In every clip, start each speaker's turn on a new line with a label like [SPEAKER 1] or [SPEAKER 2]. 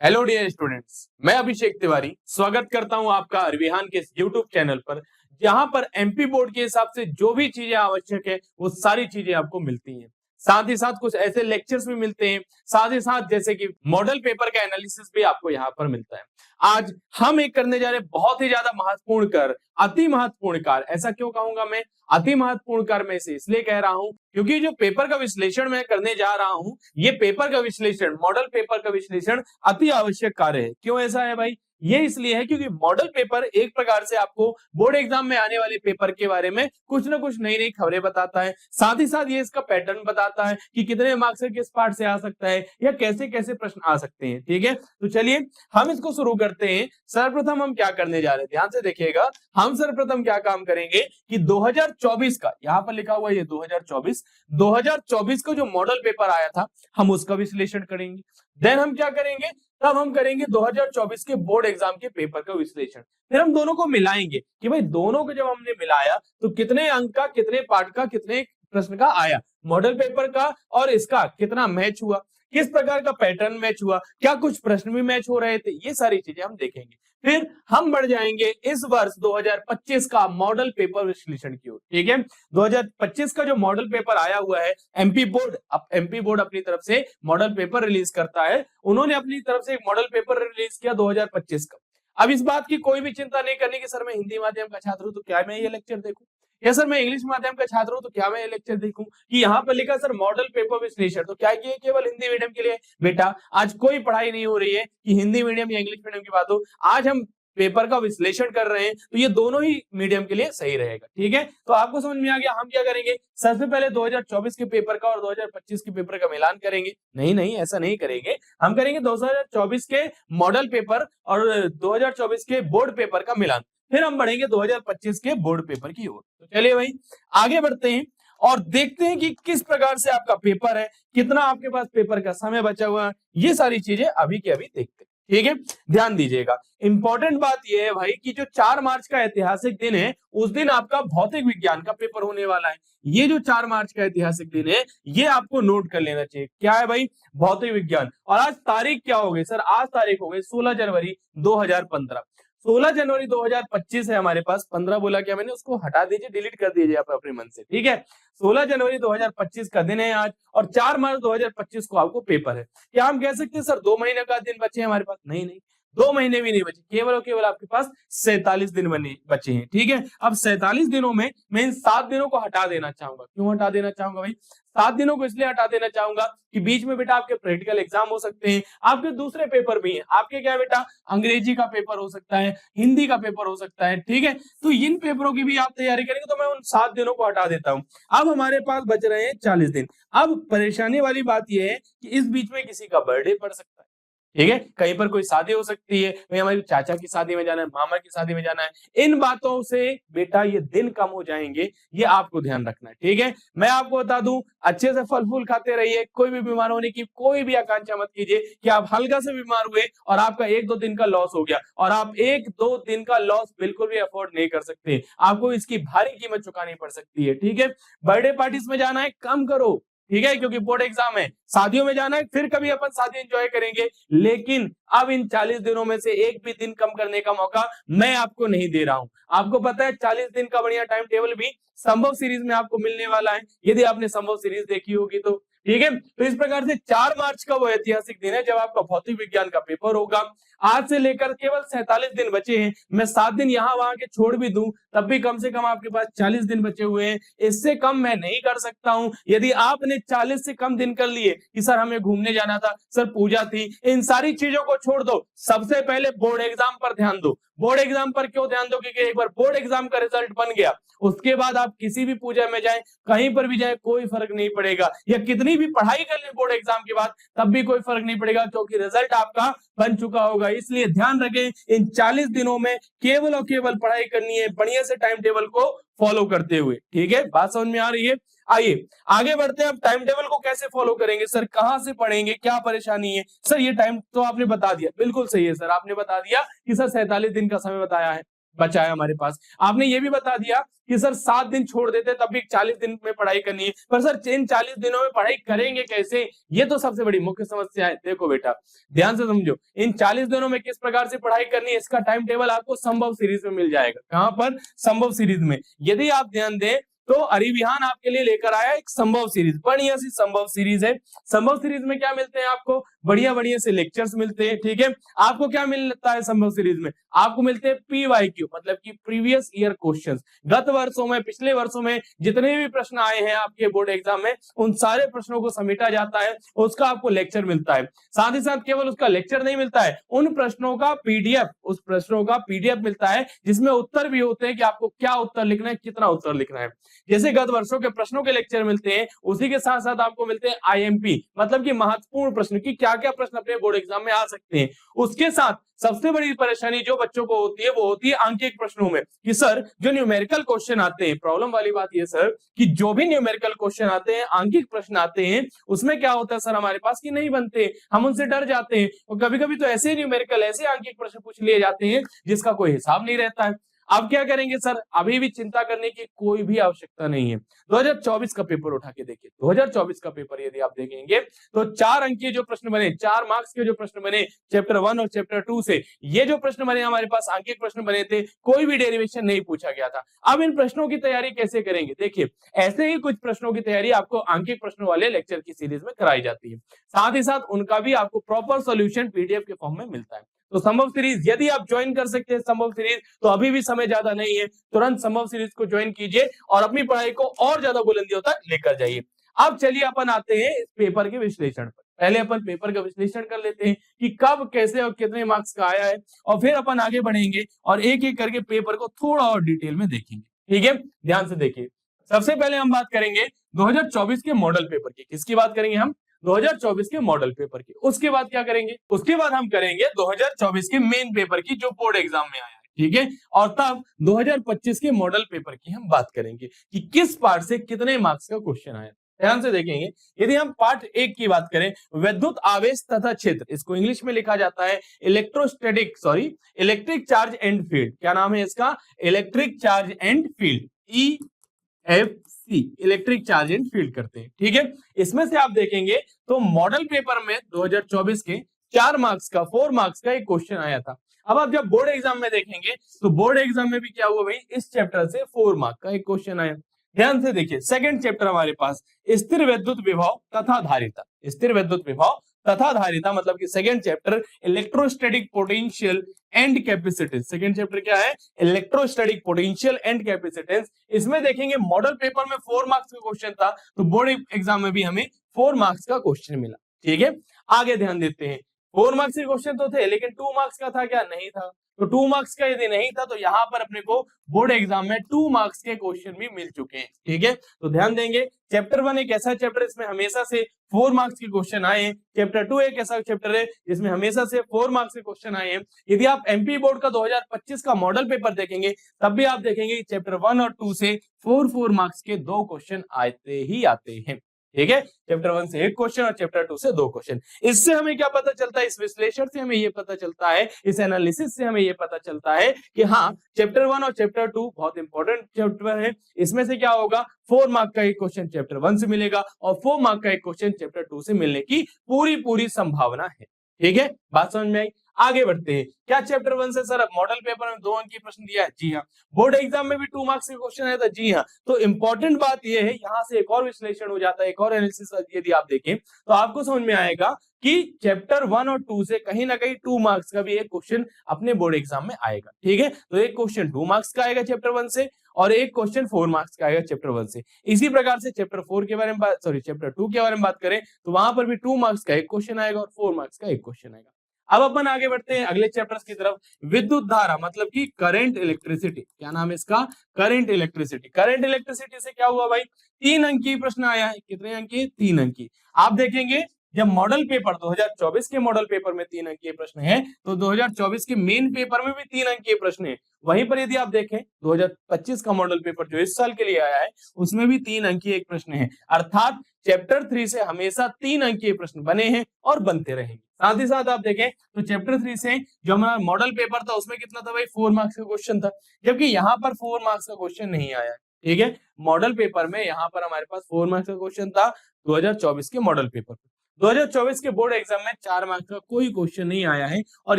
[SPEAKER 1] Hello dear students, मैं अभिषेक तिवारी स्वागत करता हूं आपका अरविहान के यूट्यूब चैनल पर, जहां पर एमपी बोर्ड के हिसाब से जो भी चीजें आवश्यक है वो सारी चीजें आपको मिलती हैं। साथ ही साथ कुछ ऐसे लेक्चर्स भी मिलते हैं, साथ ही साथ जैसे कि मॉडल पेपर का एनालिसिस भी आपको यहाँ पर मिलता है। आज हम एक करने जा रहे हैं बहुत ही ज्यादा महत्वपूर्ण कार्य, अति महत्वपूर्ण कार्य। ऐसा क्यों कहूंगा मैं अति महत्वपूर्ण कार्य? मैं इसे इसलिए कह रहा हूं क्योंकि जो पेपर का विश्लेषण मैं करने जा रहा हूं, ये पेपर का विश्लेषण, मॉडल पेपर का विश्लेषण अति आवश्यक कार्य है। क्यों ऐसा है भाई? ये इसलिए है क्योंकि मॉडल पेपर एक प्रकार से आपको बोर्ड एग्जाम में आने वाले पेपर के बारे में कुछ ना कुछ नई नई खबरें बताता है। साथ ही साथ ये इसका पैटर्न बताता है कि कितने मार्क्स से किस पार्ट से आ सकता है या कैसे कैसे प्रश्न आ सकते हैं। ठीक है, तो चलिए हम इसको शुरू करते हैं। सर्वप्रथम हम क्या करने जा रहे हैं, ध्यान से देखिएगा। हम सर्वप्रथम क्या काम करेंगे कि 2024 का, यहाँ पर लिखा हुआ है 2024 का जो मॉडल पेपर आया था हम उसका विश्लेषण करेंगे। देन हम क्या करेंगे, तब हम करेंगे 2024 के बोर्ड एग्जाम के पेपर का विश्लेषण। फिर हम दोनों को मिलाएंगे कि भाई दोनों को जब हमने मिलाया तो कितने अंक का, कितने पार्ट का, कितने प्रश्न का आया, मॉडल पेपर का और इसका कितना मैच हुआ, किस प्रकार का पैटर्न मैच हुआ, क्या कुछ प्रश्न भी मैच हो रहे थे, ये सारी चीजें हम देखेंगे। फिर हम बढ़ जाएंगे इस वर्ष 2025 का मॉडल पेपर विश्लेषण की ओर। ठीक है, 2025 का जो मॉडल पेपर आया हुआ है, एमपी बोर्ड अपनी तरफ से मॉडल पेपर रिलीज करता है। उन्होंने अपनी तरफ से एक मॉडल पेपर रिलीज किया 2025 का। अब इस बात की कोई भी चिंता नहीं करनी कि सर मैं हिंदी माध्यम का छात्र हूं तो क्या मैं ये लेक्चर देखूं, या सर मैं इंग्लिश माध्यम का छात्र हूं तो क्या मैं ये लेक्चर देखूं, कि यहाँ पर लिखा सर मॉडल पेपर विश्लेषण, तो क्या ये केवल हिंदी मीडियम के लिए? बेटा आज कोई पढ़ाई नहीं हो रही है कि हिंदी मीडियम या इंग्लिश मीडियम की बात हो। आज हम पेपर का विश्लेषण कर रहे हैं तो ये दोनों ही मीडियम के लिए सही रहेगा। ठीक है, तो आपको समझ में आ गया हम क्या करेंगे। सबसे पहले 2024 के पेपर का और 2025 के पेपर का मिलान करेंगे। नहीं नहीं, ऐसा नहीं करेंगे, हम करेंगे 2024 के मॉडल पेपर और 2024 के बोर्ड पेपर का मिलान। फिर हम बढ़ेंगे 2025 के बोर्ड पेपर की ओर। तो चलिए भाई आगे बढ़ते हैं और देखते हैं कि किस प्रकार से आपका पेपर है, कितना आपके पास पेपर का समय बचा हुआ है, ये सारी चीजें अभी के अभी देखते हैं। ठीक है, ध्यान दीजिएगा। इंपॉर्टेंट बात यह है भाई कि जो 4 मार्च का ऐतिहासिक दिन है, उस दिन आपका भौतिक विज्ञान का पेपर होने वाला है। ये जो 4 मार्च का ऐतिहासिक दिन है, ये आपको नोट कर लेना चाहिए। क्या है भाई? भौतिक विज्ञान। और आज तारीख क्या हो गई सर? आज तारीख हो गई 16 जनवरी 2015। 16 जनवरी 2025 है हमारे पास। 15 बोला क्या मैंने? उसको हटा दीजिए, डिलीट कर दीजिए आप अपने मन से। ठीक है, 16 जनवरी 2025 का दिन है आज और 4 मार्च 2025 को आपको पेपर है। क्या हम कह सकते हैं सर 2 महीने का दिन बचे हैं हमारे पास? नहीं नहीं, 2 महीने भी नहीं बचे, केवल और केवल आपके पास 47 दिन बचे हैं। ठीक है, अब 47 दिनों में मैं इन 7 दिनों को हटा देना चाहूंगा। क्यों हटा देना चाहूंगा भाई? 7 दिनों को इसलिए हटा देना चाहूंगा कि बीच में बेटा आपके प्रैक्टिकल एग्जाम हो सकते हैं, आपके दूसरे पेपर भी हैं। आपके क्या बेटा? अंग्रेजी का पेपर हो सकता है, हिंदी का पेपर हो सकता है। ठीक है, तो इन पेपरों की भी आप तैयारी करेंगे तो मैं उन 7 दिनों को हटा देता हूं। अब हमारे पास बच रहे हैं 40 दिन। अब परेशानी वाली बात यह है कि इस बीच में किसी का बर्थडे पड़ सकता है। ठीक है, कहीं पर कोई शादी हो सकती है, भाई हमारी चाचा की शादी में जाना है, मामा की शादी में जाना है। इन बातों से बेटा ये दिन कम हो जाएंगे, ये आपको ध्यान रखना है। ठीक है, मैं आपको बता दूं, अच्छे से फल फूल खाते रहिए, कोई भी बीमार होने की कोई भी आकांक्षा मत कीजिए कि आप हल्का से बीमार हुए और आपका 1-2 दिन का लॉस हो गया। और आप 1-2 दिन का लॉस बिल्कुल भी अफोर्ड नहीं कर सकते, आपको इसकी भारी कीमत चुकानी पड़ सकती है। ठीक है, बर्थडे पार्टीज में जाना है कम करो। ठीक है, क्योंकि बोर्ड एग्जाम है। शादियों में जाना है, फिर कभी अपन शादी एंजॉय करेंगे, लेकिन अब इन 40 दिनों में से एक भी दिन कम करने का मौका मैं आपको नहीं दे रहा हूं। आपको पता है 40 दिन का बढ़िया टाइम टेबल भी संभव सीरीज में आपको मिलने वाला है, यदि आपने संभव सीरीज देखी होगी तो। ठीक है, तो इस प्रकार से 4 मार्च का वो ऐतिहासिक दिन है जब आपका भौतिक विज्ञान का पेपर होगा। आज से लेकर केवल 47 दिन बचे हैं। मैं 7 दिन यहाँ वहां के छोड़ भी दूं तब भी कम से कम आपके पास 40 दिन बचे हुए हैं। इससे कम मैं नहीं कर सकता हूं। यदि आपने 40 से कम दिन कर लिए कि सर हमें घूमने जाना था, सर पूजा थी, इन सारी चीजों को छोड़ दो। सबसे पहले बोर्ड एग्जाम पर ध्यान दो। बोर्ड एग्जाम पर क्यों ध्यान दो? क्योंकि एक बार बोर्ड एग्जाम का रिजल्ट बन गया, उसके बाद आप किसी भी पूजा में जाएं, कहीं पर भी जाएं, कोई फर्क नहीं पड़ेगा। या कितनी भी पढ़ाई कर ले बोर्ड एग्जाम के बाद, तब भी कोई फर्क नहीं पड़ेगा, क्योंकि रिजल्ट आपका बन चुका होगा। इसलिए ध्यान रखें, इन 40 दिनों में केवल और केवल पढ़ाई करनी है, बढ़िया से टाइम टेबल को फॉलो करते हुए। ठीक है, बात समझ में आ रही है? आइए आगे बढ़ते हैं। अब टाइम टेबल को कैसे फॉलो करेंगे सर, कहां से पढ़ेंगे, क्या परेशानी है? सर ये टाइम तो आपने बता दिया, बिल्कुल सही है सर, आपने बता दिया कि सर 47 दिन का समय बताया है। बचा है हमारे पास। आपने ये भी बता दिया कि सर 7 दिन छोड़ देते तब भी 40 दिन में पढ़ाई करनी है, पर सर इन 40 दिनों में पढ़ाई करेंगे कैसे, ये तो सबसे बड़ी मुख्य समस्या है। देखो बेटा ध्यान से समझो, इन 40 दिनों में किस प्रकार से पढ़ाई करनी है, इसका टाइम टेबल आपको संभव सीरीज में मिल जाएगा। कहां पर? संभव सीरीज में। यदि आप ध्यान दें तो अरिविहान आपके लिए लेकर आया एक संभव सीरीज, बढ़िया सी संभव सीरीज है। संभव सीरीज में क्या मिलते हैं आपको? बढ़िया बढ़िया से लेक्चर्स मिलते हैं, ठीक है। आपको क्या मिलता है संभव सीरीज में? आपको मिलते हैं PYQ, मतलब कि प्रीवियस ईयर क्वेश्चंस। गत वर्षों में, पिछले वर्षों में जितने भी प्रश्न आए हैं आपके बोर्ड एग्जाम में, उन सारे प्रश्नों को समेटा जाता है, उसका आपको लेक्चर मिलता है। साथ ही साथ केवल उसका लेक्चर नहीं मिलता है, उन प्रश्नों का PDF, उस प्रश्नों का PDF मिलता है, जिसमें उत्तर भी होते हैं कि आपको क्या उत्तर लिखना है, कितना उत्तर लिखना है। जैसे गत वर्षों के प्रश्नों के लेक्चर मिलते हैं, उसी के साथ साथ आपको मिलते हैं IMP, मतलब कि महत्वपूर्ण प्रश्न की क्या क्या प्रश्न अपने बोर्ड एग्जाम में आ सकते हैं। उसके साथ सबसे बड़ी परेशानी जो बच्चों को होती है वो होती है आंकिक प्रश्नों में, कि सर जो न्यूमेरिकल क्वेश्चन आते हैं, प्रॉब्लम वाली बात ये सर कि जो भी न्यूमेरिकल क्वेश्चन आते हैं, आंकिक प्रश्न आते हैं, उसमें क्या होता है सर हमारे पास कि नहीं बनते, हम उनसे डर जाते हैं। और कभी कभी तो ऐसे न्यूमेरिकल, ऐसे आंकिक प्रश्न पूछ लिए जाते हैं जिसका कोई हिसाब नहीं रहता है। अब क्या करेंगे सर? अभी भी चिंता करने की कोई भी आवश्यकता नहीं है। 2024 का पेपर उठा के देखिए, 2024 का पेपर यदि आप देखेंगे तो 4 अंक के जो प्रश्न बने, 4 मार्क्स के जो प्रश्न बने चैप्टर 1 और चैप्टर 2 से, ये जो प्रश्न बने हमारे पास आंकिक प्रश्न बने थे, कोई भी डेरिवेशन नहीं पूछा गया था। अब इन प्रश्नों की तैयारी कैसे करेंगे? देखिए ऐसे ही कुछ प्रश्नों की तैयारी आपको आंकिक प्रश्नों वाले लेक्चर की सीरीज में कराई जाती है, साथ ही साथ उनका भी आपको प्रॉपर सोल्यूशन PDF के फॉर्म में मिलता है। तो संभव सीरीज यदि आप ज्वाइन कर सकते हैं संभव सीरीज, तो अभी भी समय ज्यादा नहीं है, तुरंत संभव सीरीज को ज्वाइन कीजिए और अपनी पढ़ाई को और ज्यादा बुलंदियों तक लेकर जाइए। अब चलिए अपन आते हैं इस पेपर के विश्लेषण पर। पहले अपन पेपर का विश्लेषण कर लेते हैं कि कब, कैसे और कितने मार्क्स का आया है, और फिर अपन आगे बढ़ेंगे और एक एक करके पेपर को थोड़ा और डिटेल में देखेंगे, ठीक है। ध्यान से देखिए, सबसे पहले हम बात करेंगे 2024 के मॉडल पेपर की। किसकी बात करेंगे हम? 2024 के मॉडल पेपर की। उसके बाद क्या करेंगे? उसके बाद हम करेंगे 2024 के मेन पेपर की, जो बोर्ड एग्जाम में आया है, ठीक है। और तब 2025 के मॉडल पेपर की हम बात करेंगे कि किस पार्ट से कितने मार्क्स का क्वेश्चन आया। ध्यान से देखेंगे, यदि हम पार्ट 1 की बात करें, विद्युत आवेश तथा क्षेत्र, इसको इंग्लिश में लिखा जाता है इलेक्ट्रिक चार्ज एंड फील्ड। क्या नाम है इसका? Electric charge and field, EFC, electric charge and field करते हैं, ठीक है। इसमें से आप देखेंगे तो मॉडल पेपर में 2024 के 4 मार्क्स का, 4 मार्क्स का एक क्वेश्चन आया था। अब आप जब बोर्ड एग्जाम में देखेंगे तो बोर्ड एग्जाम में भी क्या हुआ भाई, इस चैप्टर से 4 मार्क्स का एक क्वेश्चन आया। ध्यान से देखिए, सेकंड चैप्टर हमारे पास स्थिर विद्युत विभव तथा धारिता, स्थिर विद्युत विभव तथा धारिता, मतलब कि second chapter electrostatic potential and capacitance. Second chapter क्या है? Electrostatic potential and capacitance. इसमें देखेंगे मॉडल पेपर में 4 मार्क्स का क्वेश्चन था, तो बोर्ड एग्जाम में भी हमें 4 मार्क्स का क्वेश्चन मिला, ठीक है। आगे ध्यान देते हैं, 4 मार्क्स के क्वेश्चन तो थे, लेकिन 2 मार्क्स का था क्या? नहीं था। तो 2 मार्क्स का यदि नहीं था तो यहाँ पर अपने को बोर्ड एग्जाम में 2 मार्क्स के क्वेश्चन भी मिल चुके हैं, ठीक है। तो ध्यान देंगे, चैप्टर 1 एक ऐसा चैप्टर इसमें हमेशा से 4 मार्क्स के क्वेश्चन आए हैं। चैप्टर 2 एक ऐसा चैप्टर है जिसमें हमेशा से 4 मार्क्स के क्वेश्चन आए हैं। यदि आप MP बोर्ड का 2025 का मॉडल पेपर देखेंगे, तब भी आप देखेंगे चैप्टर 1 और 2 से 4 मार्क्स के 2 क्वेश्चन आते ही आते हैं, ठीक है। चैप्टर 1 से 1 क्वेश्चन और चैप्टर 2 से 2 क्वेश्चन। इससे हमें क्या पता चलता है? इस विश्लेषण से हमें ये पता चलता है, इस एनालिसिस से हमें ये पता चलता है कि हाँ, चैप्टर 1 और चैप्टर 2 बहुत इंपॉर्टेंट चैप्टर है। इसमें से क्या होगा, 4 मार्क का एक क्वेश्चन चैप्टर 1 से मिलेगा और 4 मार्क का एक क्वेश्चन चैप्टर 2 से मिलने की पूरी संभावना है, ठीक है। बात समझ में आई? आगे बढ़ते हैं। क्या चैप्टर 1 से सर मॉडल पेपर में 2 अंक की प्रश्न दिया है? जी हाँ। बोर्ड एग्जाम में भी 2 मार्क्स के क्वेश्चन आया था? जी हाँ। तो इंपॉर्टेंट बात यह है, यहां से एक और विश्लेषण हो जाता है, एक और एनालिसिस यदि आप देखें तो आपको समझ में आएगा कि चैप्टर 1 और 2 से कहीं ना कहीं 2 मार्क्स का भी एक क्वेश्चन अपने बोर्ड एग्जाम में आएगा, ठीक है। तो एक क्वेश्चन 2 मार्क्स का आएगा चैप्टर 1 से और एक क्वेश्चन 4 मार्क्स का आएगा चैप्टर 1 से। इसी प्रकार से चैप्टर 4 के बारे में चैप्टर 2 के बारे में बात करें तो वहां पर भी 2 मार्क्स का एक क्वेश्चन आएगा और 4 मार्क्स का एक क्वेश्चन आएगा। अब अपन आगे बढ़ते हैं अगले चैप्टर्स की तरफ। विद्युत धारा, मतलब कि करंट इलेक्ट्रिसिटी। क्या नाम है इसका? Current electricity. करंट इलेक्ट्रिसिटी से क्या हुआ भाई? 3 अंक की प्रश्न आया है। कितने अंक की? 3 अंक की। आप देखेंगे जब मॉडल पेपर 2024 के मॉडल पेपर में 3 अंकीय प्रश्न है, तो 2024 के मेन पेपर में भी 3 अंकीय प्रश्न है। वहीं पर यदि आप देखें 2025 का मॉडल पेपर जो इस साल के लिए आया है, उसमें भी 3 अंकीय एक प्रश्न है। अर्थात चैप्टर 3 से हमेशा 3 अंकीय प्रश्न बने हैं और बनते रहेंगे। साथ ही साथ आप देखें तो चैप्टर 3 से जो हमारा मॉडल पेपर था उसमें कितना था भाई, 4 मार्क्स का क्वेश्चन था, जबकि यहाँ पर 4 मार्क्स का क्वेश्चन नहीं आया है। ठीक है, मॉडल पेपर में यहाँ पर हमारे पास 4 मार्क्स का क्वेश्चन था 2024 के मॉडल पेपर। 2024 के बोर्ड एग्जाम में 4 मार्क्स का कोई क्वेश्चन नहीं आया है, और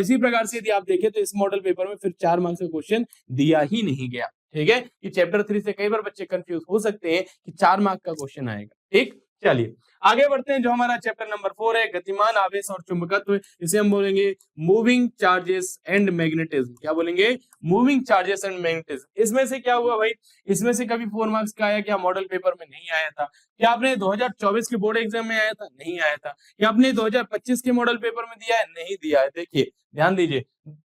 [SPEAKER 1] इसी प्रकार से यदि आप देखें तो इस मॉडल पेपर में फिर 4 मार्क्स का क्वेश्चन दिया ही नहीं गया। ठीक है, कि चैप्टर 3 से कई बार बच्चे कंफ्यूज हो सकते हैं कि 4 मार्क्स का क्वेश्चन आएगा। ठीक, चलिए आगे बढ़ते हैं। जो हमारा चैप्टर नंबर 4 है, गतिमान आवेश और चुंबकत्व, इसे हम बोलेंगे मूविंग चार्जेस एंड मैग्नेटिज्म। क्या बोलेंगे? Moving charges and magnetism. इसमें से क्या हुआ भाई, इसमें से कभी 4 मार्क्स का आया क्या? मॉडल पेपर में नहीं आया था। क्या आपने 2024 के बोर्ड एग्जाम में आया था? नहीं आया था। क्या आपने 2025 के मॉडल पेपर में दिया है? नहीं दिया है। देखिए ध्यान दीजिए,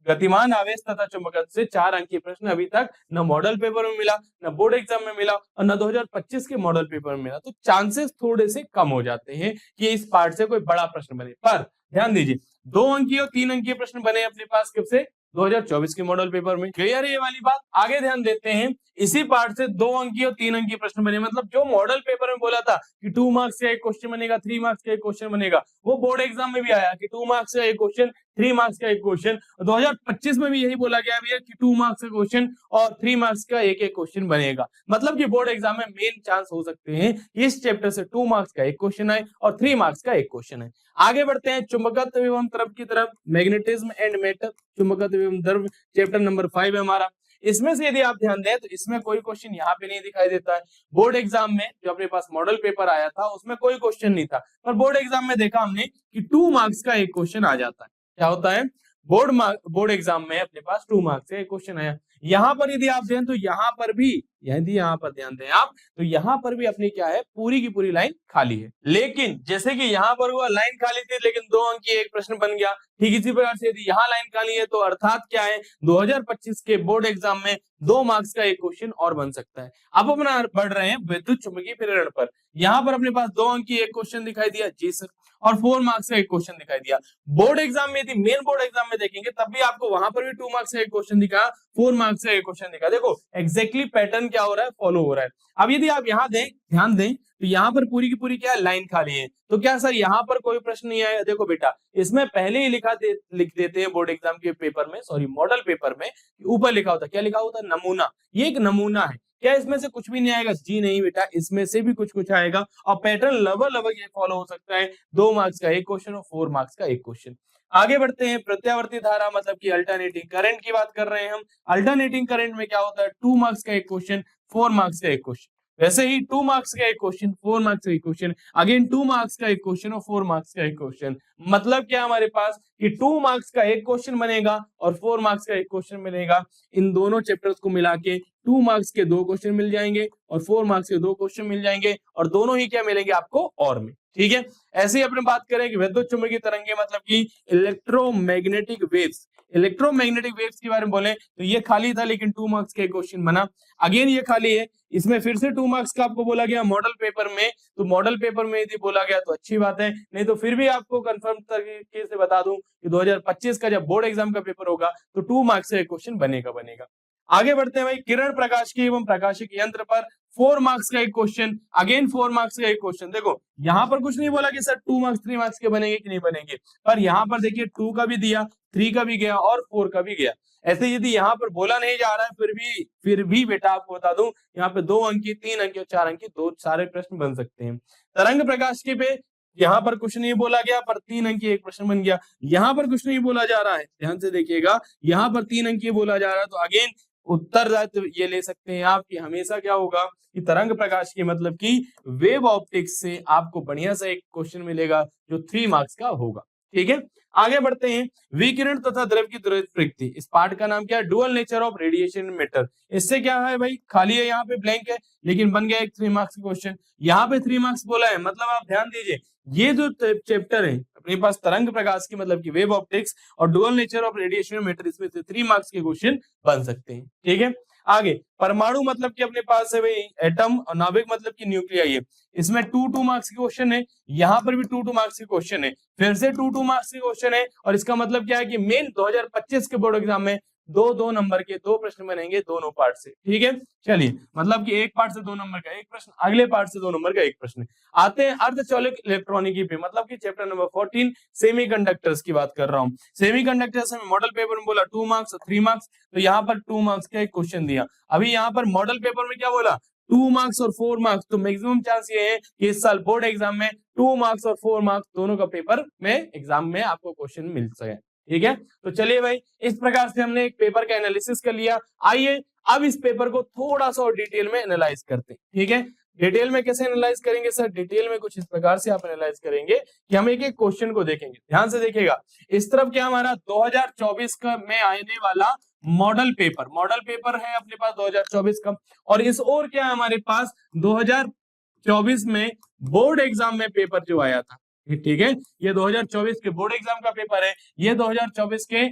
[SPEAKER 1] गतिमान आवेश तथा चुंबकत्व से 4 अंकीय प्रश्न अभी तक न मॉडल पेपर में मिला, न बोर्ड एग्जाम में मिला, और न 2025 के मॉडल पेपर में मिला। तो चांसेस थोड़े से कम हो जाते हैं कि इस पार्ट से कोई बड़ा प्रश्न बने। पर ध्यान दीजिए, 2 अंकीय और 3 अंकीय प्रश्न बने अपने पास कब से? 2024 के मॉडल पेपर में। क्लियर है ये वाली बात? आगे ध्यान देते हैं, इसी पार्ट से 2 अंकीय और 3 अंकीय प्रश्न बने। मतलब जो मॉडल पेपर में बोला था कि 2 मार्क्स का एक क्वेश्चन बनेगा, 3 मार्क्स का एक क्वेश्चन बनेगा, वो बोर्ड एग्जाम में भी आया कि 2 मार्क्स का एक क्वेश्चन, 3 मार्क्स का एक क्वेश्चन। 2025 में भी यही बोला गया भैया कि 2 मार्क्स का क्वेश्चन और 3 मार्क्स का एक एक क्वेश्चन बनेगा। मतलब कि बोर्ड एग्जाम में मेन चांस हो सकते हैं इस चैप्टर से 2 मार्क्स का एक क्वेश्चन आए और 3 मार्क्स का एक क्वेश्चन है। आगे बढ़ते हैं, चुंबकत्व एवं द्रव की तरफ, मैग्नेटिज्म एंड मैटर, चुंबकत्व एवं द्रव, चैप्टर नंबर 5 है हमारा। इसमें से यदि आप ध्यान दें तो इसमें कोई क्वेश्चन यहाँ पे नहीं दिखाई देता है। बोर्ड एग्जाम में जो अपने पास मॉडल पेपर आया था उसमें कोई क्वेश्चन नहीं था, पर बोर्ड एग्जाम में देखा हमने कि 2 मार्क्स का एक क्वेश्चन आ जाता है। क्या होता है? बोर्ड एग्जाम में अपने पास 2 मार्क्स का एक क्वेश्चन आया। यहाँ पर यदि आप दें तो यहाँ पर भी, यदि यहाँ पर ध्यान दें आप, तो यहाँ पर भी अपनी क्या है, पूरी की पूरी लाइन खाली है। लेकिन जैसे कि यहाँ पर वो लाइन खाली थी लेकिन 2 अंक की एक प्रश्न बन गया, ठीक इसी प्रकार से यदि यहाँ लाइन खाली है तो अर्थात क्या है, 2025 के बोर्ड एग्जाम में 2 मार्क्स का एक क्वेश्चन और बन सकता है। अब अपना बढ़ रहे हैं विद्युत चुंबकीय प्रेरण पर। यहाँ पर अपने पास 2 अंक की एक क्वेश्चन दिखाई दिया, जी सर, और 4 मार्क्स का एक क्वेश्चन दिखाई दिया। बोर्ड एग्जाम में, यदि मेन बोर्ड एग्जाम में देखेंगे तब भी आपको वहां पर भी 2 मार्क्स का एक क्वेश्चन दिखा, 4 मार्क्स का एक क्वेश्चन दिखा। देखो एग्जैक्टली पैटर्न क्या हो रहा है, फॉलो हो रहा है। अब यदि आप यहाँ दें, ध्यान दें, तो यहाँ पर पूरी की पूरी क्या है, लाइन खाली है। तो क्या सर यहाँ पर कोई प्रश्न नहीं आया? देखो बेटा, इसमें पहले ही लिख देते हैं बोर्ड एग्जाम के पेपर में, सॉरी मॉडल पेपर में, ऊपर लिखा होता है, क्या लिखा होता है? नमूना। ये एक नमूना है। क्या इसमें से कुछ भी नहीं आएगा? जी नहीं बेटा, इसमें से भी कुछ कुछ आएगा, और पैटर्न लगभग ये फॉलो हो सकता है, 2 मार्क्स का एक क्वेश्चन और 4 मार्क्स का एक क्वेश्चन। आगे बढ़ते हैं, प्रत्यावर्ती धारा मतलब कि अल्टरनेटिंग करंट की बात कर रहे हैं हम। अल्टरनेटिंग करंट में क्या होता है? 2 मार्क्स का एक क्वेश्चन, 4 मार्क्स का एक क्वेश्चन। वैसे ही 2 मार्क्स का एक क्वेश्चन, 4 मार्क्स का एक क्वेश्चन, अगेन 2 मार्क्स का एक क्वेश्चन और 4 मार्क्स का एक क्वेश्चन। मतलब क्या हमारे पास कि 2 मार्क्स का एक क्वेश्चन बनेगा और 4 मार्क्स का एक क्वेश्चन मिलेगा। इन दोनों चैप्टर्स को मिला के 2 मार्क्स के 2 क्वेश्चन मिल जाएंगे और 4 मार्क्स के 2 क्वेश्चन मिल जाएंगे, और दोनों ही क्या मिलेंगे आपको? और में। ठीक है, ऐसे ही अपने बात करें कि विद्युत चुंबकीय तरंगे मतलब कि इलेक्ट्रोमैग्नेटिक वेव्स। इलेक्ट्रोमैग्नेटिक वेव्स के बारे में बोले तो ये खाली था लेकिन 2 मार्क्स का क्वेश्चन बना। अगेन ये खाली है, इसमें फिर से 2 मार्क्स का आपको बोला गया मॉडल पेपर में, तो मॉडल पेपर में यदि बोला गया तो अच्छी बात है, नहीं तो फिर भी आपको कंफर्म तरीके से बता दूं कि 2025 का जब बोर्ड एग्जाम का पेपर होगा तो 2 मार्क्स का क्वेश्चन बनेगा। आगे बढ़ते हैं भाई, किरण प्रकाशिकी एवं प्रकाशिक यंत्र पर 4 मार्क्स का एक क्वेश्चन, अगेन 4 मार्क्स का एक क्वेश्चन। देखो यहाँ पर कुछ नहीं बोला कि सर 2 मार्क्स 3 मार्क्स के बनेंगे कि नहीं बनेंगे, पर यहाँ पर देखिए 2 का भी दिया, 3 का भी गया और 4 का भी गया। ऐसे यदि यहाँ पर बोला नहीं जा रहा है फिर भी बेटा आपको बता दूं, यहाँ पे 2 अंक की, 3 अंक की और 4 अंक की 2 सारे प्रश्न बन सकते हैं। तरंग प्रकाशिकी पे यहाँ पर कुछ नहीं बोला गया पर 3 अंक की एक प्रश्न बन गया। यहाँ पर कुछ नहीं बोला जा रहा है, ध्यान से देखिएगा, यहाँ पर 3 अंक की बोला जा रहा है, तो अगेन उत्तरदायित्व ये ले सकते हैं आप कि हमेशा क्या होगा कि तरंग प्रकाश की मतलब कि वेव ऑप्टिक्स से आपको बढ़िया सा एक क्वेश्चन मिलेगा जो 3 मार्क्स का होगा। ठीक है, आगे बढ़ते हैं, विकिरण तथा द्रव की प्रकृति। इस पार्ट का नाम क्या है? Dual nature of radiation matter. इससे क्या है भाई, खाली है, यहाँ पे ब्लैंक है, लेकिन बन गया एक 3 मार्क्स का क्वेश्चन। यहाँ पे 3 मार्क्स बोला है, मतलब आप ध्यान दीजिए, ये जो चैप्टर है अपने पास तरंग प्रकाश की मतलब की वेव ऑप्टिक्स और dual nature of radiation matter, इसमें से 3 मार्क्स के क्वेश्चन बन सकते हैं। ठीक है, आगे परमाणु मतलब कि अपने पास है भाई एटम, और नाभिक मतलब कि न्यूक्लियाई है। इसमें 2 मार्क्स के क्वेश्चन है, यहाँ पर भी 2 मार्क्स के क्वेश्चन है, फिर से 2 मार्क्स के क्वेश्चन है। और इसका मतलब क्या है कि मेन 2025 के बोर्ड एग्जाम में 2 नंबर के 2 प्रश्न बनेंगे दोनों पार्ट से। ठीक है, चलिए मतलब कि एक पार्ट से 2 नंबर का एक प्रश्न, अगले पार्ट से 2 नंबर का एक प्रश्न। आते हैं अर्धचालक इलेक्ट्रॉनिकी पे, मतलब कि चैप्टर नंबर 14 सेमीकंडक्टर्स की बात कर रहा हूँ। सेमीकंडक्टर्स में मॉडल पेपर में बोला 2 मार्क्स 3 मार्क्स, तो यहाँ पर 2 मार्क्स का एक क्वेश्चन दिया। अभी यहाँ पर मॉडल पेपर में क्या बोला, 2 मार्क्स और 4 मार्क्स, तो मैक्सिमम चांस ये है कि इस साल बोर्ड एग्जाम में 2 मार्क्स और 4 मार्क्स दोनों का पेपर में एग्जाम में आपको क्वेश्चन मिल सके। ठीक है, तो चलिए भाई इस प्रकार से हमने एक पेपर का एनालिसिस कर लिया। आइए अब इस पेपर को थोड़ा सा और डिटेल में एनालाइज करते हैं। ठीक है, डिटेल में कैसे एनालाइज करेंगे सर, डिटेल में कुछ इस प्रकार से आप एनालाइज करेंगे कि हम एक एक क्वेश्चन को देखेंगे। ध्यान से देखिएगा, इस तरफ क्या हमारा 2024 का में आने वाला मॉडल पेपर है अपने पास 2024 का, और इस ओर क्या है हमारे पास 2024 में बोर्ड एग्जाम में पेपर जो आया था। ठीक है, ये 2024 के बोर्ड एग्जाम का पेपर है, ये 2024 के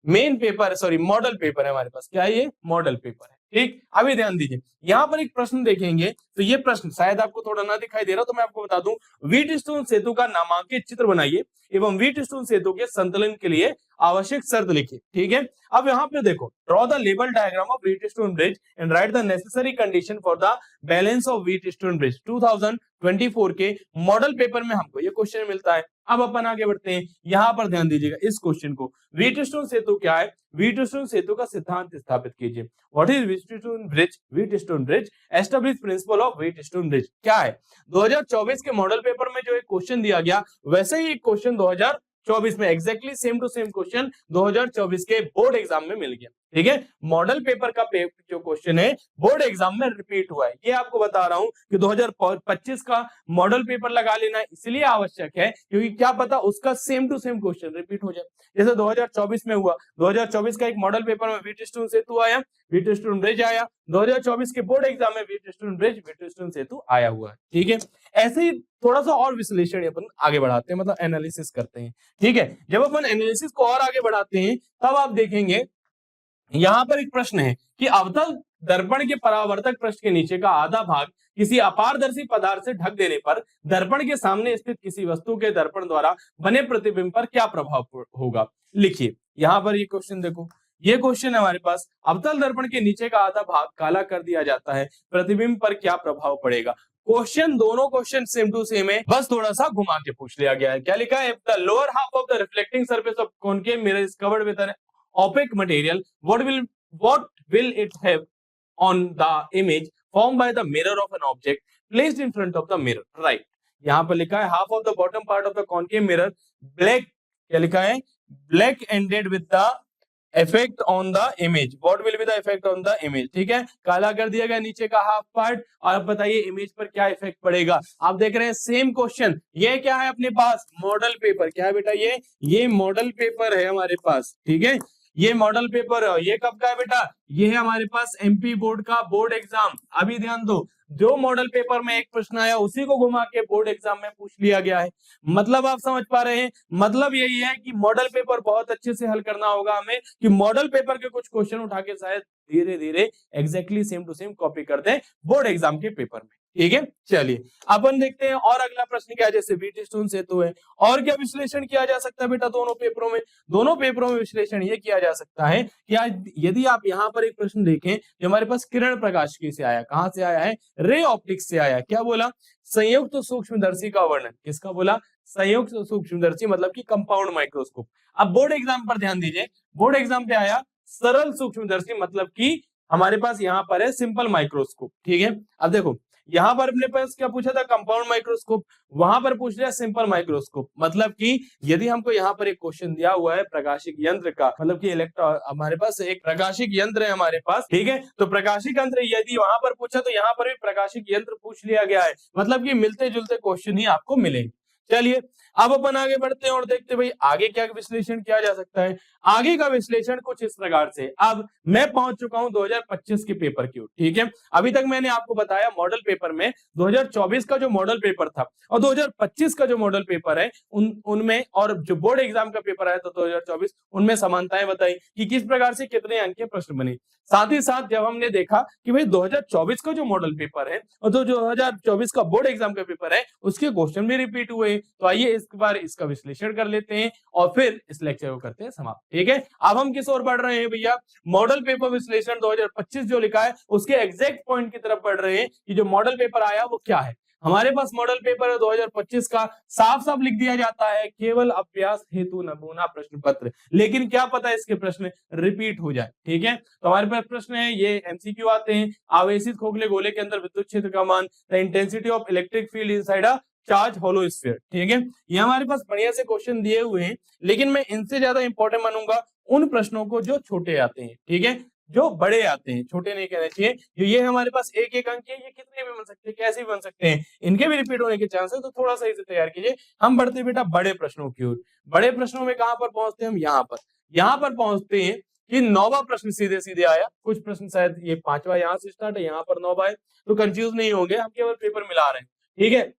[SPEAKER 1] main paper sorry model paper है हमारे पास। क्या है ये, मॉडल पेपर है। ठीक, अभी ध्यान दीजिए, यहाँ पर एक प्रश्न देखेंगे, तो ये प्रश्न शायद आपको थोड़ा ना दिखाई दे रहा, तो मैं आपको बता दूं, व्हीटस्टोन सेतु का नामांकित चित्र बनाइए एवं व्हीटस्टोन सेतु के संतुलन के लिए आवश्यक शर्त लिखिए। ठीक है, अब यहाँ पे देखो, draw the level diagram of Wheatstone bridge and right the necessary condition for the balance of Wheatstone bridge. 2024 के मॉडल पेपर में हमको ये क्वेश्चन मिलता है। अब अपन आगे बढ़ते हैं, यहाँ पर ध्यान दीजिएगा इस क्वेश्चन को, व्हीटस्टोन सेतु क्या है, व्हीटस्टोन सेतु का सिद्धांत स्थापित कीजिए। What is Wheatstone bridge, Wheatstone bridge, establish principle of Wheatstone bridge. क्या है, 2024 के मॉडल पेपर में जो एक क्वेश्चन दिया गया, वैसे ही एक क्वेश्चन 2024 में exactly same to same question 2024 के बोर्ड एग्जाम में मिल गया। ठीक है, मॉडल पेपर का जो क्वेश्चन है बोर्ड एग्जाम में रिपीट हुआ है। ये आपको बता रहा हूं कि 2025 का मॉडल पेपर लगा लेना इसलिए आवश्यक है क्योंकि क्या पता उसका same to same question repeat हो जाए, जैसे 2024 में हुआ। 2024 का एक मॉडल पेपर में व्हीटस्टोन सेतु आया, व्हीटस्टोन ब्रिज आया, 2024 के बोर्ड एग्जाम में व्हीटस्टोन ब्रिज, व्हीटस्टोन सेतु आया हुआ है। ठीक है, ऐसे ही थोड़ा सा और विश्लेषण अपन आगे बढ़ाते हैं, मतलब एनालिसिस करते हैं। ठीक है, जब अपन एनालिसिस को और आगे बढ़ाते हैं तब आप देखेंगे यहाँ पर एक प्रश्न है कि अवतल दर्पण के परावर्तक पृष्ठ के नीचे का आधा भाग किसी अपारदर्शी पदार्थ से ढक देने पर दर्पण के सामने स्थित किसी वस्तु के दर्पण द्वारा बने प्रतिबिंब पर क्या प्रभाव होगा। लिखिए, यहाँ पर ये क्वेश्चन देखो, ये क्वेश्चन है हमारे पास, अवतल दर्पण के नीचे का आधा भाग काला कर दिया जाता है, प्रतिबिंब पर क्या प्रभाव पड़ेगा। क्वेश्चन दोनों क्वेश्चन सेम टू सेम है, बस थोड़ा सा घुमा के पूछ लिया गया है। क्या लिखा है, the lower half of the reflecting surface of concave mirror is covered with an opaque material, what will it have on the image formed by the mirror of an object placed in front of the mirror, right। यहाँ पर लिखा है half of the bottom part of the concave mirror black, क्या लिखा है, black ended with the effect on the image, what will be the effect on the image। ठीक है, काला कर दिया गया नीचे का हाफ पार्ट, और अब बताइए इमेज पर क्या इफेक्ट पड़ेगा। आप देख रहे हैं सेम क्वेश्चन, ये क्या है अपने पास, मॉडल पेपर। क्या है बेटा, ये मॉडल पेपर है हमारे पास। ठीक है, ये मॉडल पेपर है, ये कब का है बेटा, ये है हमारे पास एमपी बोर्ड का बोर्ड एग्जाम। अभी ध्यान दो, जो मॉडल पेपर में एक प्रश्न आया उसी को घुमा के बोर्ड एग्जाम में पूछ लिया गया है। मतलब आप समझ पा रहे हैं, मतलब यही है कि मॉडल पेपर बहुत अच्छे से हल करना होगा हमें, कि मॉडल पेपर के कुछ क्वेश्चन उठा के शायद धीरे धीरे exactly same to same copy कर दें बोर्ड एग्जाम के पेपर में। ठीक है, चलिए अपन देखते हैं और अगला प्रश्न क्या है, जैसे व्हीटस्टोन सेतु है, और क्या विश्लेषण किया जा सकता है बेटा दोनों पेपरों में। दोनों पेपरों में विश्लेषण ये किया जा सकता है कि यदि आप यहाँ पर एक प्रश्न देखें जो हमारे पास किरण प्रकाशिकी से आया, कहां से आया है, रे ऑप्टिक्स से आया। क्या बोला, संयुक्त सूक्ष्मदर्शी का वर्णन, किसका बोला, संयुक्त सूक्ष्मदर्शी मतलब कि कंपाउंड माइक्रोस्कोप। अब बोर्ड एग्जाम पर ध्यान दीजिए, बोर्ड एग्जाम पे आया सरल सूक्ष्मदर्शी मतलब कि हमारे पास यहाँ पर है सिंपल माइक्रोस्कोप। ठीक है, अब देखो यहाँ पर अपने पास क्या पूछा था, कंपाउंड माइक्रोस्कोप, वहां पर पूछ लिया सिंपल माइक्रोस्कोप। मतलब कि यदि हमको यहाँ पर एक क्वेश्चन दिया हुआ है प्रकाशिक यंत्र का, मतलब कि हमारे पास एक प्रकाशिक यंत्र है हमारे पास। ठीक है, तो प्रकाशिक यंत्र यदि वहां पर पूछा तो यहाँ पर भी प्रकाशिक यंत्र पूछ लिया गया है, मतलब कि मिलते जुलते क्वेश्चन ही आपको मिलेंगे। चलिए अब अपन आगे बढ़ते हैं और देखते हैं भाई आगे क्या विश्लेषण किया जा सकता है। आगे का विश्लेषण कुछ इस प्रकार से, अब मैं पहुंच चुका हूं 2025 के पेपर की ओर, ठीक है। अभी तक मैंने आपको बताया मॉडल पेपर में 2024 का जो मॉडल पेपर था और 2025 का जो मॉडल पेपर है उनमें और जो बोर्ड एग्जाम का पेपर आया था 2024 उनमें समानताएं बताई कि किस प्रकार से कितने अंक के प्रश्न बने। साथ ही साथ जब हमने देखा कि भाई 2024 का जो मॉडल पेपर है और जो 2024 का बोर्ड एग्जाम का पेपर है उसके क्वेश्चन भी रिपीट हुए, तो आइए इस बार इसका विश्लेषण कर लेते हैं और फिर इस लेक्चर को करते हैं समाप्त, ठीक है। अब हम किस ओर बढ़ रहे हैं भैया, मॉडल पेपर विश्लेषण 2025 जो लिखा है उसके एग्जैक्ट पॉइंट की तरफ बढ़ रहे हैं कि जो मॉडल पेपर आया वो क्या है। हमारे पास मॉडल पेपर है 2025 का, साफ साफ लिख दिया जाता है केवल अभ्यास हेतु नमूना प्रश्न पत्र, लेकिन क्या पता इसके प्रश्न रिपीट हो जाए, ठीक है। तो हमारे पास प्रश्न है, ये एमसीक्यू आते हैं। आवेशित खोखले गोले के अंदर विद्युत क्षेत्र का मान, the intensity of electric field inside a charge hollow sphere, ठीक है। ये हमारे पास बढ़िया से क्वेश्चन दिए हुए हैं, लेकिन मैं इनसे ज्यादा इंपॉर्टेंट मानूंगा उन प्रश्नों को जो छोटे आते हैं, ठीक है, जो बड़े आते हैं, छोटे नहीं कहना चाहिए। जो ये हमारे पास एक एक अंक है, ये कितने भी बन सकते हैं, कैसे भी बन सकते हैं, इनके भी रिपीट होने के चांस है, तो थोड़ा सा इसे तैयार कीजिए। हम बढ़ते बेटा बड़े प्रश्नों की ओर। बड़े प्रश्नों में कहां पर पहुंचते हैं हम, यहाँ पर पहुंचते हैं कि 9वां प्रश्न सीधे सीधे आया। कुछ प्रश्न शायद ये 5वां यहाँ से स्टार्ट है, यहाँ पर 9वां है, तो कंफ्यूज नहीं होंगे, हम केवल पेपर मिला रहे हैं, ठीक है।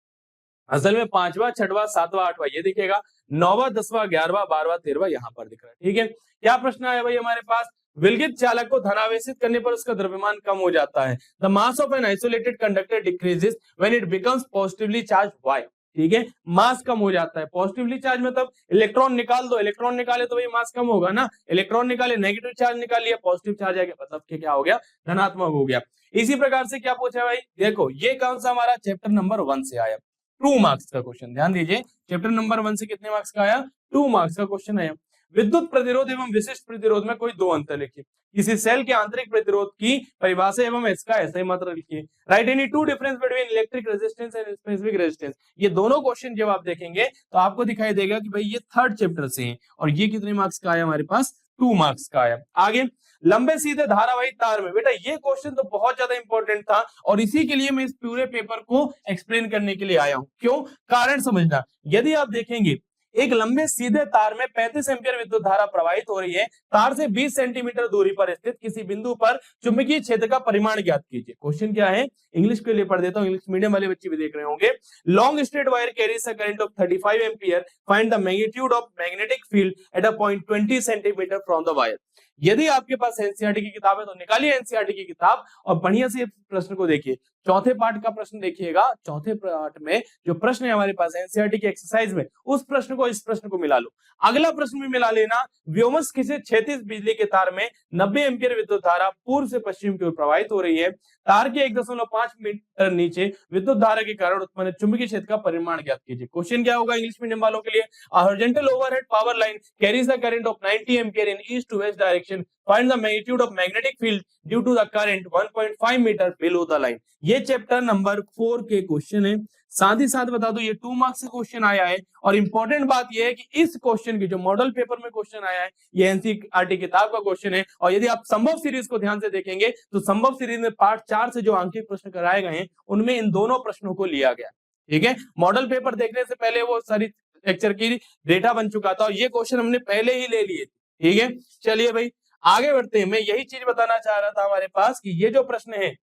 [SPEAKER 1] असल में 5वां 6वां 7वां 8वां ये दिखेगा, 9वां 10वां 11वां 12वां 13वां यहाँ पर दिख रहा है, ठीक है। क्या प्रश्न आया भाई हमारे पास, विलगित चालक को धनावेशित करने पर उसका द्रव्यमान कम हो जाता है। The mass of an isolated conductor decreases when it becomes positively charge why, ठीक है। मास कम हो जाता है, पॉजिटिवली चार्ज मतलब इलेक्ट्रॉन निकाल दो, इलेक्ट्रॉन निकाले तो भाई मास कम होगा ना, इलेक्ट्रॉन निकाले नेगेटिव चार्ज निकाल लिया पॉजिटिव चार्ज आ गया, मतलब कि क्या हो गया, धनात्मक हो गया। इसी प्रकार से क्या पूछा भाई, देखो ये कौन सा हमारा चैप्टर नंबर 1 से आया, 2 मार्क्स का क्वेश्चन, ध्यान दीजिए चैप्टर नंबर 1 से कितने मार्क्स का आया, 2 मार्क्स का क्वेश्चन आया। विद्युत प्रतिरोध एवं विशिष्ट प्रतिरोध में कोई दो अंतर लिखिए। किसी सेल के आंतरिक प्रतिरोध की परिभाषा एवं इसका ऐसा ही मात्रा लिखिए। Right any two difference between electric resistance and specific resistance. ये दोनों क्वेश्चन जब आप देखेंगे तो आपको दिखाई देगा कि भाई ये 3rd चैप्टर से हैं और ये कितने मार्क्स का आया हमारे पास, 2 मार्क्स का आया। आगे लंबे सीधे धारावाही तार में, बेटा ये क्वेश्चन तो बहुत ज्यादा इंपॉर्टेंट था और इसी के लिए मैं इस पूरे पेपर को एक्सप्लेन करने के लिए आया हूं। क्यों, कारण समझना। यदि आप देखेंगे एक लंबे सीधे तार में 35 एम्पीयर विद्युत धारा प्रवाहित हो रही है, तार से 20 सेंटीमीटर दूरी पर स्थित किसी बिंदु पर चुंबकीय क्षेत्र का परिमाण ज्ञात कीजिए। क्वेश्चन क्या है, इंग्लिश के लिए पढ़ देता हूं, इंग्लिश मीडियम वाले बच्चे भी देख रहे होंगे। Long straight wire carries a current of 35 ampere, find the magnitude of magnetic field at a point 20 centimetre from the wire. यदि आपके पास एनसीईआरटी की किताब है तो निकालिए एनसीईआरटी की किताब और बढ़िया से प्रश्न को देखिए। चौथे पार्ट का प्रश्न देखिएगा, चौथे पार्ट में जो प्रश्न है हमारे पास एनसीईआरटी की एक्सरसाइज में, उस प्रश्न को इस प्रश्न को मिला लो। अगला प्रश्न भी मिला लेना, व्योमस्थ किसी क्षैतिज बिजली के तार में 90 एम्पीयर विद्युत धारा पूर्व से पश्चिम की ओर प्रवाहित हो रही है, तार के 1.5 मीटर नीचे विद्युत धारा के कारण उत्पन्न चुंबकीय क्षेत्र का परिमाण ज्ञात कीजिए। क्वेश्चन क्या होगा इंग्लिश मीडियम वालों के लिए, horizontal overhead power line carries the current of 90 ampere in east to west direction, find the magnitude of magnetic field due to the current 1.5 metre below the line. ये chapter number 4 के question है। साथ ही साथ बता दो ये 2 marks से question आया है और इंपॉर्टेंट बात ये है कि इस क्वेश्चन की जो मॉडल पेपर में क्वेश्चन आया है ये एनसीईआरटी किताब का क्वेश्चन है। और यदि आप संभव सीरीज को ध्यान से देखेंगे तो संभव सीरीज में पार्ट 4 से जो आंकिक प्रश्न कराए गए हैं उनमें इन दोनों प्रश्नों को लिया गया, ठीक है। मॉडल पेपर देखने से पहले वो सारी लेक्चर की डेटा बन चुका था और ये क्वेश्चन हमने पहले ही ले लिए, ठीक है। चलिए भाई आगे बढ़ते हैं। मैं यही चीज बताना चाह रहा था हमारे पास कि ये जो प्रश्न है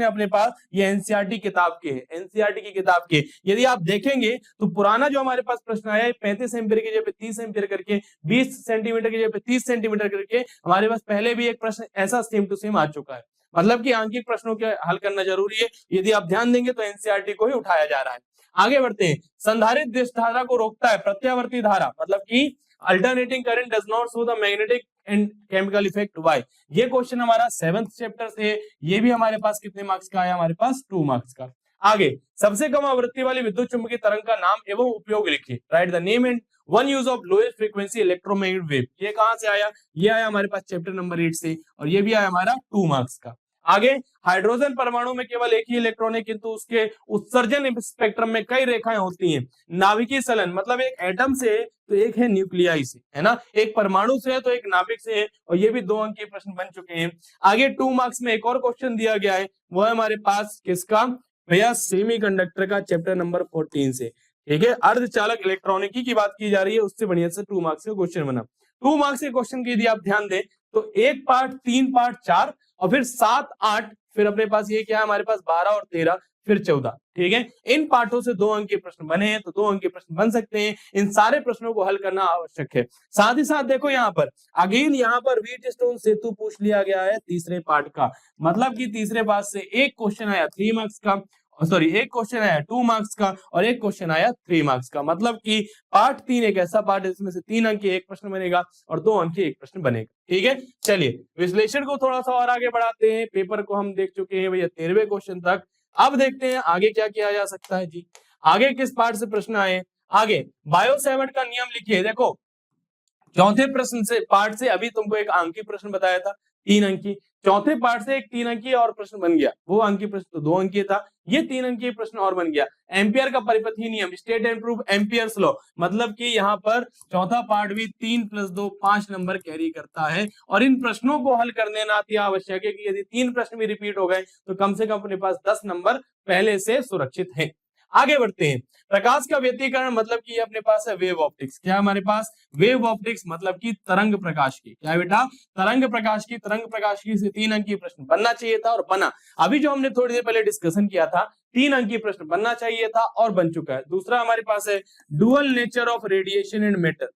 [SPEAKER 1] अपने पास ये एनसीईआरटी किताब के हैं, एनसीईआरटी की किताब के। यदि आप देखेंगे तो पुराना जो हमारे पास प्रश्न आया है 35 एम्पीयर की जगह 30 एम्पीयर करके, 20 सेंटीमीटर की जगह 30 सेंटीमीटर करके, हमारे पास पहले भी एक प्रश्न ऐसा सेम टू सेम आ चुका है। मतलब कि आंकिक प्रश्नों के हल करना जरूरी है, यदि आप ध्यान देंगे तो एनसीईआरटी को ही उठाया जा रहा है। आगे बढ़ते हैं। संधारित्र जिस धारा को रोकता है प्रत्यावर्ती धारा, मतलब कि alternating current does not show the magnetic and chemical effect why. ये क्वेश्चन हमारा 7th चैप्टर से, ये भी हमारे पास कितने मार्क्स का आया, हमारे पास 2 मार्क्स का। आगे सबसे कम आवृत्ति वाली विद्युत चुम्बकीय तरंग का नाम एवं उपयोग लिखिए। Right the name and one use of lowest frequency electromagnetic wave. ये कहां से आया, ये आया हमारे पास चैप्टर नंबर 8 से और ये भी आया हमारा 2 मार्क्स का। आगे हाइड्रोजन परमाणु में केवल एक ही इलेक्ट्रॉन है किंतु उसके उत्सर्जन स्पेक्ट्रम में कई रेखाएं होती हैं। नाभिकीय सलन मतलब एक एटम से तो एक है न्यूक्लियाई से, है ना, एक परमाणु से है तो एक नाभिक से है और ये भी 2 अंक के प्रश्न बन चुके हैं। आगे 2 मार्क्स में एक और क्वेश्चन दिया गया है, वो है हमारे पास किसका भैया, सेमीकंडक्टर का चैप्टर नंबर 14 से, ठीक है, अर्धचालक इलेक्ट्रॉनिकी की बात की जा रही है, उससे बढ़िया से 2 मार्क्स का क्वेश्चन बना। 2 मार्क्स के क्वेश्चन की यदि आप ध्यान दें तो 1 पार्ट, 3 पार्ट, 4 और फिर 7, 8, फिर अपने पास ये क्या है, हमारे पास 12 और 13, फिर 14। ठीक है, इन पार्टों से 2 अंक के प्रश्न बने हैं, तो 2 अंक के प्रश्न बन सकते हैं। इन सारे प्रश्नों को हल करना आवश्यक है। साथ ही साथ देखो यहाँ पर अगेन यहाँ पर व्हीट स्टोन सेतु पूछ लिया गया है तीसरे पार्ट का, मतलब कि तीसरे पार्ट से एक क्वेश्चन आया 3 मार्क्स का, सॉरी एक क्वेश्चन आया 2 मार्क्स का और एक क्वेश्चन आया 3 मार्क्स का। मतलब कि पार्ट 3 एक ऐसा पार्ट है जिसमें से 3 अंक के एक प्रश्न बनेगा और 2 अंक के एक प्रश्न बनेगा। ठीक है, चलिए विश्लेषण को थोड़ा सा और आगे बढ़ाते हैं। पेपर को हम देख चुके हैं भैया 13वें क्वेश्चन तक। अब देखते हैं आगे क्या किया जा सकता है जी। आगे किस पार्ट से प्रश्न आए, आगे बायो सेवर्ट का नियम लिखिए। देखो चौथे प्रश्न से पार्ट से अभी तुमको एक अंकी प्रश्न बताया था 3 अंकी, चौथे पार्ट से एक 3 अंकीय और प्रश्न बन गया। वो अंकी प्रश्न तो 2 अंकीय था, ये 3 अंकीय प्रश्न और बन गया। एम्पियर का परिपथीय नियम, state and proof Ampere's law, मतलब कि यहाँ पर चौथा पार्ट भी 3 + 2 5 नंबर कैरी करता है। और इन प्रश्नों को हल करने ना अति आवश्यक है कि यदि 3 प्रश्न भी रिपीट हो गए तो कम से कम अपने पास 10 नंबर पहले से सुरक्षित है। आगे बढ़ते हैं। प्रकाश का व्यतिकरण, मतलब कि अपने पास है वेव ऑप्टिक्स। क्या हमारे पास वेव ऑप्टिक्स, मतलब कि तरंग प्रकाश की। क्या बेटा, तरंग प्रकाश की। तरंग प्रकाश की से 3 अंकीय प्रश्न बनना चाहिए था और बना। अभी जो हमने थोड़ी देर पहले डिस्कशन किया था 3 अंकीय प्रश्न बनना चाहिए था और बन चुका है। दूसरा हमारे पास है dual nature of radiation and matter.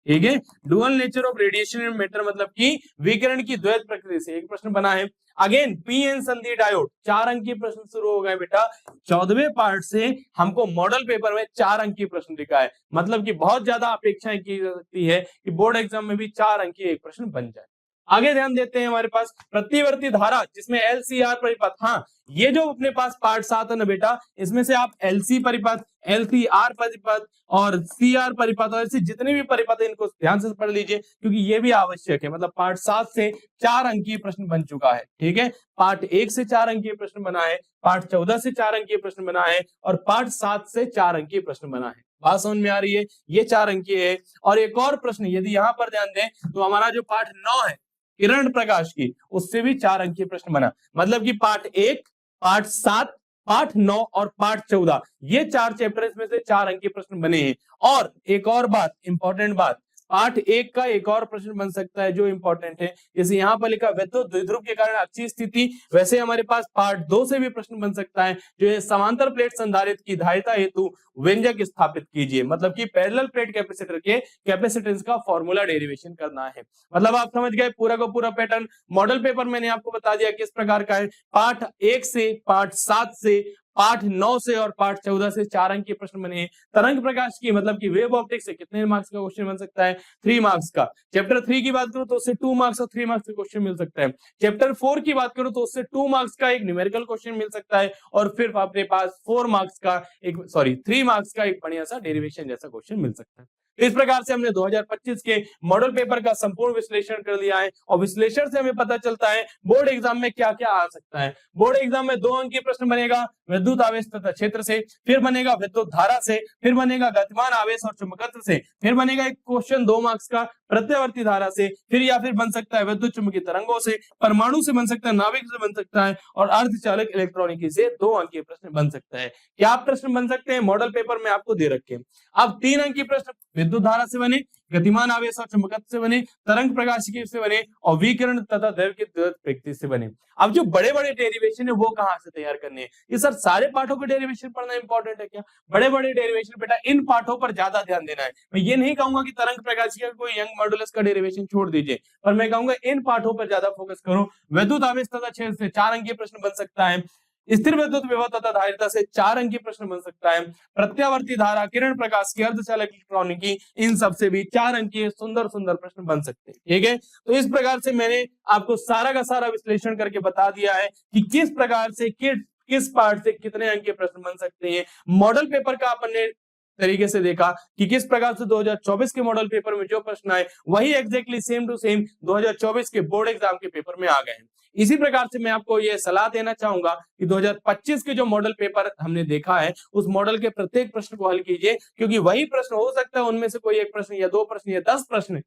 [SPEAKER 1] ठीक है, dual nature of radiation and matter, मतलब कि विकिरण की द्वैत प्रकृति से एक प्रश्न बना है। अगेन पीएन संधि डायोड, 4 अंकीय प्रश्न शुरू हो गए बेटा। 14वें पार्ट से हमको मॉडल पेपर में 4 अंकीय प्रश्न दिखा है, मतलब कि बहुत ज्यादा अपेक्षाएं की जा सकती है कि बोर्ड एग्जाम में भी 4 अंकीय एक प्रश्न बन जाए। आगे ध्यान देते हैं हमारे पास प्रतिवर्ती धारा जिसमें एलसीआर परिपथ। हाँ, ये जो अपने पास पार्ट 7 है ना बेटा, इसमें से आप एलसी परिपथ, एलसीआर परिपथ और सीआर परिपथ और ऐसे जितने भी परिपथ है इनको ध्यान से पढ़ लीजिए क्योंकि ये भी आवश्यक है। मतलब पार्ट 7 से 4 अंकीय प्रश्न बन चुका है। ठीक है, पार्ट 1 से 4 अंकीय प्रश्न बना है, पार्ट 14 से 4 अंकीय प्रश्न बना है और पार्ट 7 से 4 अंकीय प्रश्न बना है। बात समझ में आ रही है, ये 4 अंकीय है। और एक और प्रश्न यदि यहाँ पर ध्यान दें तो हमारा जो पार्ट 9 है किरण प्रकाश की, उससे भी 4 अंकीय प्रश्न बना। मतलब कि पार्ट 1, पार्ट 7, पार्ट 9 और पार्ट 14, ये 4 चैप्टर में से 4 अंकीय प्रश्न बने हैं। और एक और बात, इंपॉर्टेंट बात, पार्ट 1 का एक और प्रश्न बन सकता है जो इंपॉर्टेंट है। जैसे यहाँ पर लिखा विद्युत द्विध्रुव के कारण अक्षीय स्थिति, वैसे हमारे पास पार्ट 2 से भी प्रश्न बन सकता है जो है समांतर प्लेट संधारित्र की धारिता हेतु व्यंजक स्थापित कीजिए। मतलब कि पैरेलल प्लेट कैपेसिटर के कैपेसिटेंस का फॉर्मूला डेरिवेशन करना है। मतलब आप समझ गए पूरा का पूरा पैटर्न। मॉडल पेपर मैंने आपको बता दिया किस प्रकार का है। पार्ट 1 से, पार्ट 7 से, पार्ट 9 से और पार्ट 14 से 4 अंक के प्रश्न बने हैं। तरंग प्रकाश की, मतलब कि वेव ऑप्टिक्स से कितने मार्क्स का क्वेश्चन बन सकता है, 3 मार्क्स का। चैप्टर 3 की बात करूं तो उससे 2 मार्क्स और 3 मार्क्स का क्वेश्चन मिल सकता है। चैप्टर 4 की बात करूं तो उससे 2 मार्क्स का एक न्यूमेरिकल क्वेश्चन मिल सकता है और फिर अपने पास 4 मार्क्स का एक, सॉरी 3 मार्क्स का एक बढ़िया सा डेरिवेशन जैसा क्वेश्चन मिल सकता है। इस प्रकार से हमने 2025 के मॉडल पेपर का संपूर्ण विश्लेषण कर लिया है और विश्लेषण से हमें पता चलता है बोर्ड एग्जाम में क्या क्या आ सकता है। बोर्ड एग्जाम में 2 अंकीय प्रश्न बनेगा विद्युत आवेश तथा क्षेत्र से, फिर बनेगा विद्युत धारा से, फिर बनेगा गतिमान आवेश और चुंबकत्व से, फिर बनेगा एक क्वेश्चन 2 मार्क्स का प्रत्यावर्ती धारा से, फिर या फिर बन सकता है विद्युत चुंबकीय तरंगों से, परमाणु से बन सकता है, नाभिक से बन सकता है और अर्धचालक इलेक्ट्रॉनिकी से 2 अंकीय प्रश्न बन सकता है। क्या प्रश्न बन सकते हैं मॉडल पेपर में आपको दे रखे हैं। अब 3 अंकीय प्रश्न विद्युत धारा से बने, गतिमान आवेश और चुंबकत्व से बने, तरंग प्रकाशिकी से बने और विकिरण तथा द्रव्य की द्वैत प्रकृति से बने। अब जो बड़े बड़े डेरिवेशन है वो कहां से तैयार करने हैं। ये सर सारे पाठों के डेरिवेशन पढ़ना इंपॉर्टेंट है क्या? बड़े बड़े डेरिवेशन बेटा इन पाठों पर ज्यादा ध्यान देना है। मैं ये नहीं कहूंगा कि तरंग प्रकाशिकी का कोई यंग मॉडुलस का डेरिवेशन छोड़ दीजिए, पर मैं कहूंगा इन पाठों पर ज्यादा फोकस करो। विद्युत आवेश तथा क्षेत्र से 4 अंकीय प्रश्न बन सकता है, स्थिर विद्युत विभव तथा धारिता से 4 अंकीय प्रश्न बन सकता है, प्रत्यावर्ती धारा, किरण प्रकाश की, अर्धचालक इलेक्ट्रॉनिकी, इन सब से भी 4 अंकीय सुंदर सुंदर प्रश्न बन सकते हैं। ठीक है, तो इस प्रकार से मैंने आपको सारा का सारा विश्लेषण करके बता दिया है कि किस प्रकार से किस पार्ट से कितने अंक के प्रश्न बन सकते हैं। मॉडल पेपर का अपन तरीके से देखा कि किस प्रकार से 2024 के मॉडल पेपर में जो प्रश्न आए वही एग्जैक्टली सेम टू सेम 2024 के बोर्ड एग्जाम के पेपर में आ गए हैं। इसी प्रकार से मैं आपको यह सलाह देना चाहूंगा कि 2025 के जो मॉडल पेपर हमने देखा है उस मॉडल के प्रत्येक प्रश्न को हल कीजिए, क्योंकि वही प्रश्न हो सकता है उनमें से कोई एक प्रश्न या 2 प्रश्न या 10 प्रश्न,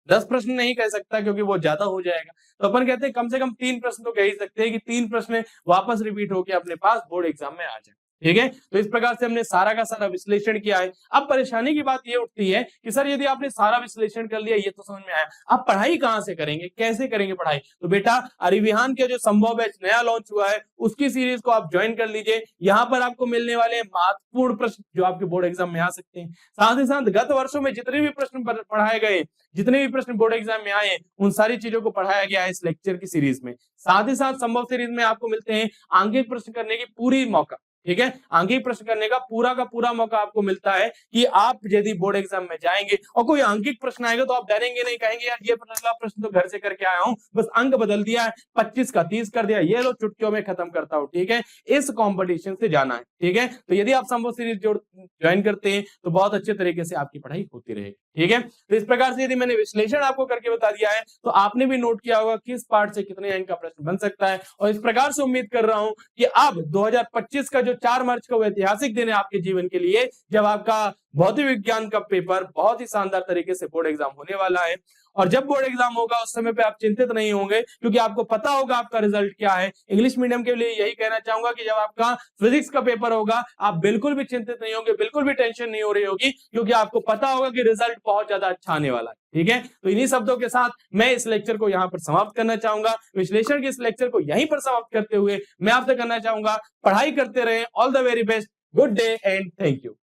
[SPEAKER 1] 10 प्रश्न नहीं कह सकता क्योंकि वो ज्यादा हो जाएगा। तो अपन कहते हैं कम से कम 3 प्रश्न तो कह ही सकते हैं कि 3 प्रश्न वापस रिपीट होकर अपने पास बोर्ड एग्जाम में आ जाए। ठीक है। तो इस प्रकार से हमने सारा का सारा विश्लेषण किया है। अब परेशानी की बात ये उठती है कि सर यदि आपने सारा विश्लेषण कर लिया, ये तो समझ में आया, आप पढ़ाई कहां से करेंगे, कैसे करेंगे पढ़ाई? तो बेटा अरिविहान के जो संभव बैच नया लॉन्च हुआ है उसकी सीरीज को आप ज्वाइन कर लीजिए। यहाँ पर आपको मिलने वाले महत्वपूर्ण प्रश्न जो आपके बोर्ड एग्जाम में आ सकते हैं, साथ ही साथ गत वर्षों में जितने भी प्रश्न पढ़ाए गए, जितने भी प्रश्न बोर्ड एग्जाम में आए, उन सारी चीजों को पढ़ाया गया है इस लेक्चर की सीरीज में। साथ ही साथ संभव सीरीज में आपको मिलते हैं आंकिक प्रश्न करने की पूरी मौका, ठीक है। आंकिक प्रश्न करने का पूरा मौका आपको मिलता है कि आप यदि बोर्ड एग्जाम में जाएंगे और कोई आंकिक प्रश्न आएगा तो आप डरेंगे नहीं, कहेंगे यार ये प्रश्न तो घर से करके आया हूं, बस अंक बदल दिया है, 25 का 30 कर दिया, ये लो चुटकियों में खत्म करता हूं, ठीक है। इस कंपटीशन से जाना है, ठीक है। तो यदि आप संभव सीरीज ज्वाइन करते हैं तो बहुत अच्छे तरीके से आपकी पढ़ाई होती रहेगी, ठीक है। तो इस प्रकार से यदि मैंने विश्लेषण आपको करके बता दिया है तो आपने भी नोट किया होगा किस पार्ट से कितने अंक का प्रश्न बन सकता है। और इस प्रकार से उम्मीद कर रहा हूं कि अब 2025 का जो 4 मार्च का ऐतिहासिक दिन है आपके जीवन के लिए, जब आपका भौतिक विज्ञान का पेपर बहुत ही शानदार तरीके से बोर्ड एग्जाम होने वाला है। और जब बोर्ड एग्जाम होगा उस समय पे आप चिंतित नहीं होंगे, क्योंकि आपको पता होगा आपका रिजल्ट क्या है। इंग्लिश मीडियम के लिए यही कहना चाहूंगा कि जब आपका फिजिक्स का पेपर होगा आप बिल्कुल भी चिंतित नहीं होंगे, बिल्कुल भी टेंशन नहीं हो रही होगी, क्योंकि आपको पता होगा कि रिजल्ट बहुत ज्यादा अच्छा आने वाला है, ठीक है। तो इन्हीं शब्दों के साथ मैं इस लेक्चर को यहाँ पर समाप्त करना चाहूंगा। विश्लेषण के इस लेक्चर को यहीं पर समाप्त करते हुए मैं आपसे करना चाहूंगा, पढ़ाई करते रहें। All the very best, good day and thank you.